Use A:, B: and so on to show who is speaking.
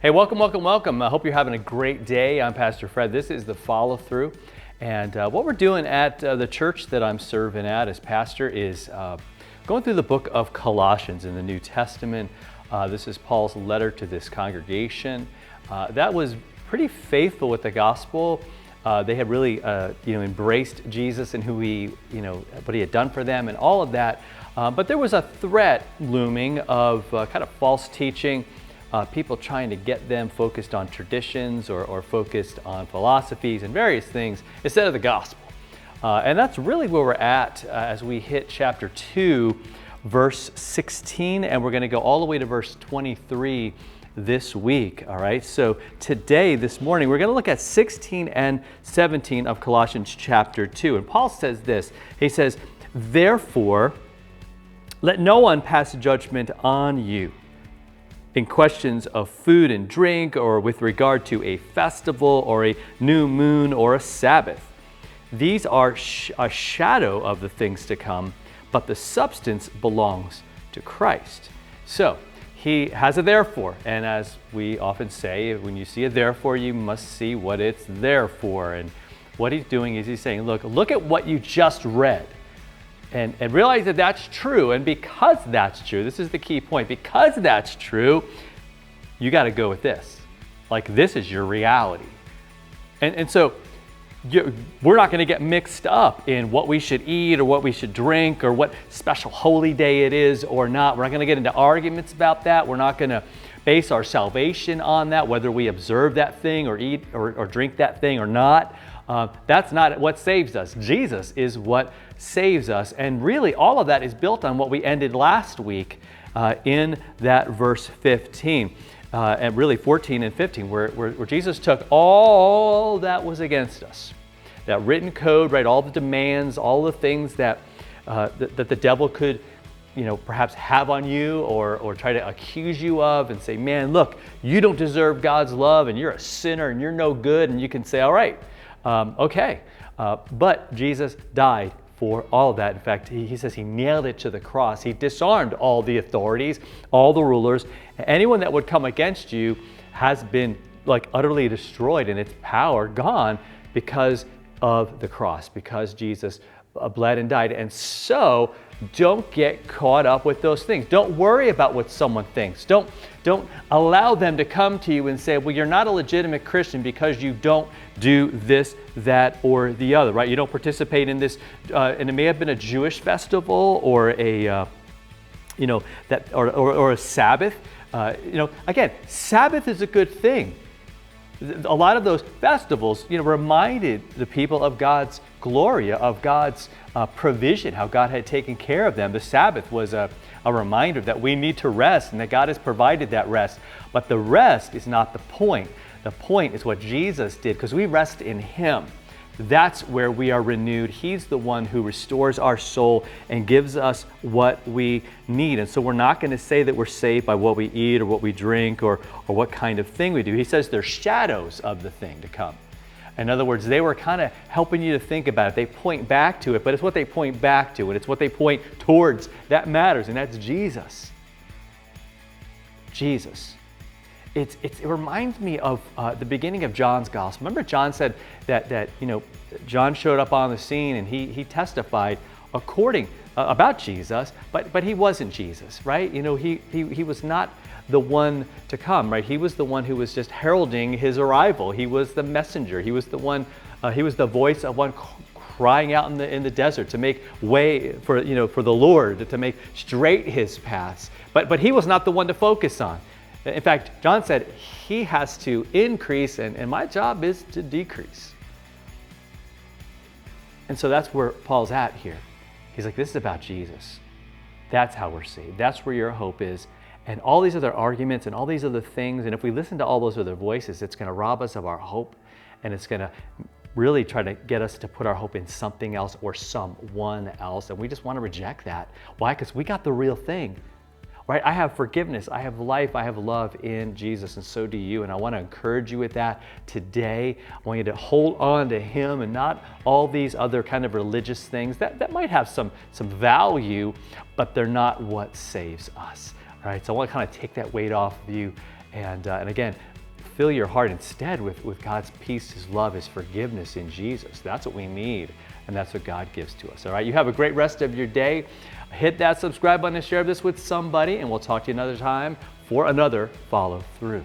A: Hey, welcome, welcome, welcome. I hope you're having a great day. I'm Pastor Fred. This is the Follow Through. And what we're doing at the church that I'm serving at as pastor is going through the book of Colossians in the New Testament. This is Paul's letter to this congregation that was pretty faithful with the gospel. They had really embraced Jesus and who he, what he had done for them and all of that. But there was a threat looming of kind of false teaching. People trying to get them focused on traditions or focused on philosophies and various things instead of the gospel. And that's really where we're at as we hit chapter 2, verse 16, and we're going to go all the way to verse 23 this week. All right, so today, this morning, we're going to look at 16 and 17 of Colossians chapter 2. And Paul says this, he says, "Therefore, let no one pass judgment on you in questions of food and drink, or with regard to a festival, or a new moon, or a Sabbath. These are a shadow of the things to come, but the substance belongs to Christ." So he has a therefore, and as we often say, when you see a therefore, you must see what it's there for. And what he's doing is he's saying, look at what you just read. And realize that that's true. And because that's true, this is the key point, because that's true, you got to go with this. Like, this is your reality. And so we're not going to get mixed up in what we should eat or what we should drink or what special holy day it is or not. We're not going to get into arguments about that. We're not going to base our salvation on that, whether we observe that thing or eat or drink that thing or not. That's not what saves us. Jesus is what saves us. And really, all of that is built on what we ended last week in that verse 15. And really 14 and 15, where Jesus took all that was against us, that written code, right? All the demands, all the things that the devil could, perhaps have on you or try to accuse you of and say, man, look, you don't deserve God's love and you're a sinner and you're no good. And you can say, all right, okay. But Jesus died for all of that. In fact, he says he nailed it to the cross. He disarmed all the authorities, all the rulers. Anyone that would come against you has been utterly destroyed and its power gone because of the cross, because Jesus bled and died. And so don't get caught up with those things. Don't worry about what someone thinks. Don't allow them to come to you and say, well, you're not a legitimate Christian because you don't do this, that, or the other, right? You don't participate in this, and it may have been a Jewish festival or a, or a Sabbath. Again, Sabbath is a good thing. A lot of those festivals, reminded the people of God's glory, of God's provision, how God had taken care of them. The Sabbath was a reminder that we need to rest and that God has provided that rest. But the rest is not the point. The point is what Jesus did, because we rest in Him. That's where we are renewed. He's the one who restores our soul and gives us what we need. And so we're not going to say that we're saved by what we eat or what we drink or what kind of thing we do. He says they're shadows of the thing to come. In other words, they were kind of helping you to think about it. They point back to it, but it's what they point back to, and it's what they point towards that matters, and that's Jesus. Jesus. It reminds me of the beginning of John's gospel. Remember, John said that John showed up on the scene and he testified about Jesus, but he wasn't Jesus, right? He was not the one to come, right? He was the one who was just heralding his arrival. He was the messenger. He was the one. He was the voice of one crying out in the desert to make way for the Lord, to make straight His paths. But he was not the one to focus on. In fact, John said he has to increase and my job is to decrease. And so that's where Paul's at here. He's like, this is about Jesus. That's how we're saved. That's where your hope is. And all these other arguments and all these other things, and if we listen to all those other voices, it's going to rob us of our hope, and it's going to really try to get us to put our hope in something else or someone else. And we just want to reject that. Why? Because we got the real thing. Right? I have forgiveness, I have life, I have love in Jesus, and so do you. And I want to encourage you with that today. I want you to hold on to Him and not all these other kind of religious things that might have some value, but they're not what saves us. All right, so I want to kind of take that weight off of you and again, fill your heart instead with God's peace, His love, His forgiveness in Jesus. That's what we need, and that's what God gives to us. All right, you have a great rest of your day. Hit that subscribe button and share this with somebody, and we'll talk to you another time for another Follow Through.